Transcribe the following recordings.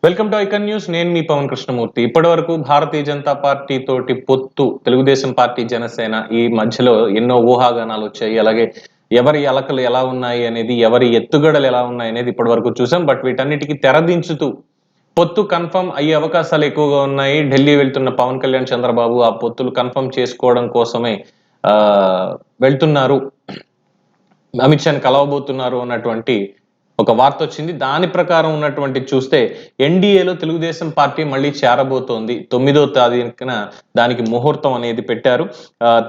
Welcome to icon news. నేను మీ పవన్ కృష్ణమూర్తి. ఇప్పటి వరకు భారతీయ జనతా పార్టీ తోటి పొత్తు, తెలుగుదేశం పార్టీ, జనసేన ఈ మధ్యలో ఎన్నో ఊహాగానాలు వచ్చాయి. అలాగే ఎవరి అలకలు ఎలా ఉన్నాయి అనేది, ఎవరి ఎత్తుగడలు ఎలా ఉన్నాయి అనేది ఇప్పటి వరకు చూసాం. బట్ వీటన్నిటికీ తెరదించుతూ పొత్తు కన్ఫర్మ్ అయ్యే అవకాశాలు ఎక్కువగా ఉన్నాయి. ఢిల్లీ వెళ్తున్న పవన్ కళ్యాణ్, చంద్రబాబు ఆ పొత్తులు కన్ఫర్మ్ చేసుకోవడం కోసమే వెళ్తున్నారు, అమిత్ షాని కలవబోతున్నారు అన్నటువంటి ఒక వార్త వచ్చింది. దాని ప్రకారం ఉన్నటువంటి చూస్తే ఎన్డీఏలో తెలుగుదేశం పార్టీ మళ్ళీ చేరబోతోంది. 9వ తారీఖున దానికి ముహూర్తం అనేది పెట్టారు.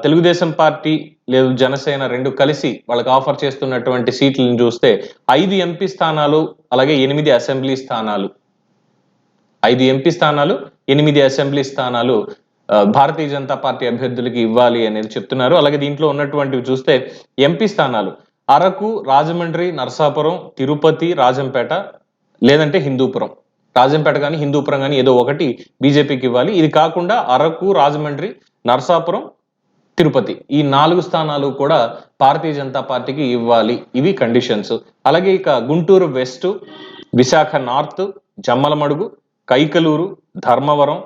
తెలుగుదేశం పార్టీ లేదు జనసేన రెండు కలిసి వాళ్ళకి ఆఫర్ చేస్తున్నటువంటి సీట్లను చూస్తే 5 ఎంపీ స్థానాలు, అలాగే 8 అసెంబ్లీ స్థానాలు. 5 ఎంపీ స్థానాలు, 8 అసెంబ్లీ స్థానాలు భారతీయ జనతా పార్టీ అభ్యర్థులకి ఇవ్వాలి అనేది చెప్తున్నారు. అలాగే దీంట్లో ఉన్నటువంటివి చూస్తే ఎంపీ స్థానాలు అరకు, రాజమండ్రి, నరసాపురం, తిరుపతి, రాజంపేట, లేదంటే హిందూపురం. రాజంపేట కానీ హిందూపురం కానీ ఏదో ఒకటి బీజేపీకి ఇవ్వాలి. ఇది కాకుండా అరకు, రాజమండ్రి, నరసాపురం, తిరుపతి ఈ 4 స్థానాలు కూడా భారతీయ జనతా పార్టీకి ఇవ్వాలి. ఇవి కండిషన్స్. అలాగే ఇక గుంటూరు వెస్ట్, విశాఖ నార్త్, జమ్మలమడుగు, కైకలూరు, ధర్మవరం,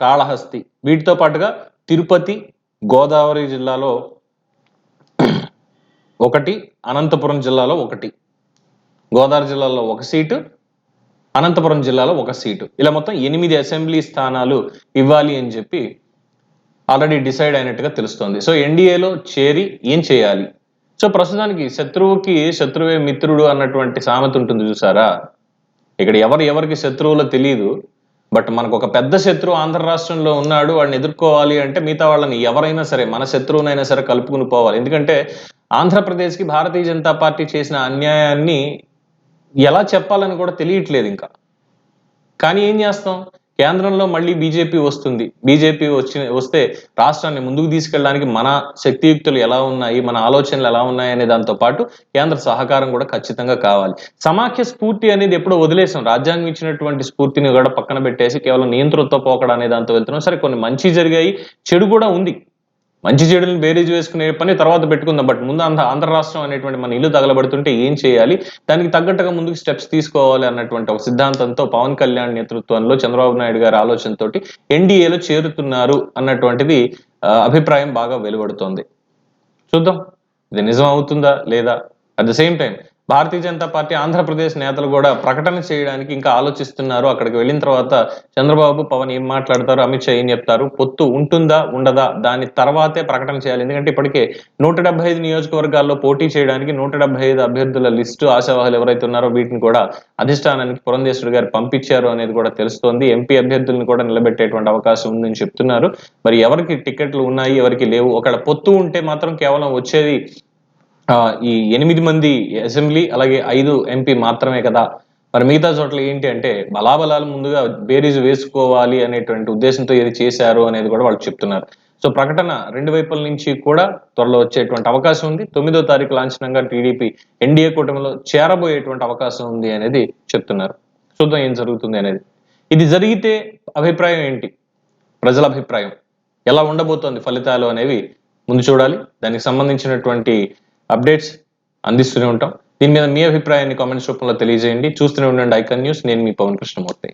కాళహస్తి వీటితో పాటుగా తిరుపతి, గోదావరి జిల్లాలో ఒకటి, అనంతపురం జిల్లాలో ఒకటి, గోదావరి జిల్లాలో ఒక సీటు, అనంతపురం జిల్లాలో ఒక సీటు, ఇలా మొత్తం 8 అసెంబ్లీ స్థానాలు ఇవ్వాలి అని చెప్పి ఆల్రెడీ డిసైడ్ అయినట్టుగా తెలుస్తోంది. సో ఎన్డీఏలో చేరి ఏం చేయాలి? సో ప్రస్తుతానికి శత్రువుకి శత్రువే మిత్రుడు అన్నటువంటి సామెత ఉంటుంది చూసారా. ఇక్కడ ఎవరికి శత్రువులో తెలియదు. బట్ మనకు ఒక పెద్ద శత్రువు ఆంధ్ర రాష్ట్రంలో ఉన్నాడు, వాడిని ఎదుర్కోవాలి అంటే మిగతా వాళ్ళని ఎవరైనా సరే, మన శత్రువునైనా సరే కలుపుకుని పోవాలి. ఎందుకంటే ఆంధ్రప్రదేశ్కి భారతీయ జనతా పార్టీ చేసిన అన్యాయాన్ని ఎలా చెప్పాలని కూడా తెలియట్లేదు ఇంకా. కానీ ఏం చేస్తాం, కేంద్రంలో మళ్ళీ బీజేపీ వస్తుంది. బీజేపీ వస్తే రాష్ట్రాన్ని ముందుకు తీసుకెళ్ళడానికి మన శక్తియుక్తులు ఎలా ఉన్నాయి, మన ఆలోచనలు ఎలా ఉన్నాయి అనే దాంతో పాటు కేంద్ర సహకారం కూడా ఖచ్చితంగా కావాలి. సమాఖ్య స్ఫూర్తి అనేది ఎప్పుడో వదిలేసాం. రాజ్యాంగం ఇచ్చినటువంటి స్ఫూర్తిని కూడా పక్కన పెట్టేసి కేవలం నియంతృత్వ పోకడ అనే దాంతో వెళ్తున్నాం. సరే, కొన్ని మంచి జరిగాయి, చెడు కూడా ఉంది. మంచి చెడులను బేరీజు వేసుకునే పని తర్వాత పెట్టుకుందాం. బట్ ముందు ఆంధ్ర రాష్ట్రం అనేటువంటి మన ఇల్లు తగలబడుతుంటే ఏం చేయాలి, దానికి తగ్గట్టుగా ముందుకు స్టెప్స్ తీసుకోవాలి అన్నటువంటి ఒక సిద్ధాంతంతో పవన్ కళ్యాణ్ నేతృత్వంలో చంద్రబాబు నాయుడు గారి ఆలోచనతోటి ఎన్డీఏలో చేరుతున్నారు అన్నటువంటిది అభిప్రాయం బాగా వెలువడుతోంది. చూద్దాం ఇది నిజం అవుతుందా లేదా. At the same time Bharatiya Janata party Andhra Pradesh నేతలు కూడా ప్రకటన చేయడానికి ఇంకా ఆలోచిస్తున్నారు. అక్కడికి వెళ్ళిన తర్వాత చంద్రబాబు, పవన్ ఏం మాట్లాడతారు, అమిత్ షా ఏం చెప్తారు, పొత్తు ఉంటుందా ఉండదా దాని తర్వాతే ప్రకటన చేయాలి. ఎందుకంటే ఇప్పటికే 175 నియోజకవర్గాల్లో పోటీ చేయడానికి 175 అభ్యర్థుల లిస్టు, ఆశావాహులు ఎవరైతే ఉన్నారో వీటిని కూడా అధిష్టానానికి పురంధేశ్వరి గారు పంపించారు అనేది కూడా తెలుస్తోంది. ఎంపీ అభ్యర్థులను కూడా నిలబెట్టేటువంటి అవకాశం ఉందని చెప్తున్నారు. మరి ఎవరికి టికెట్లు ఉన్నాయి, ఎవరికి లేవు. ఒకవేళ పొత్తు ఉంటే మాత్రం కేవలం వచ్చేది ఈ 8 మంది అసెంబ్లీ, అలాగే 5 ఎంపీ మాత్రమే కదా. మరి మిగతా చోట్ల ఏంటి అంటే బలాబలాలు ముందుగా బేరీజు వేసుకోవాలి అనేటువంటి ఉద్దేశంతో ఏది చేశారు అనేది కూడా వాళ్ళు చెప్తున్నారు. సో ప్రకటన రెండు వైపుల నుంచి కూడా త్వరలో వచ్చేటువంటి అవకాశం ఉంది. 9వ తారీఖు లాంఛనంగా టీడీపీ ఎన్డీఏ కూటమిలో చేరబోయేటువంటి అవకాశం ఉంది అనేది చెప్తున్నారు. చూద్దాం ఏం జరుగుతుంది అనేది. ఇది జరిగితే అభిప్రాయం ఏంటి, ప్రజల అభిప్రాయం ఎలా ఉండబోతోంది, ఫలితాలు అనేవి ముందు చూడాలి. దానికి సంబంధించినటువంటి అప్డేట్స్ అందిస్తూనే ఉంటాం. దీని మీద మీ అభిప్రాయాన్ని కామెంట్స్ రూపంలో తెలియజేయండి. చూస్తూనే ఉండండి ఐకాన్ న్యూస్. నేను మీ పవన్ కృష్ణమూర్తి.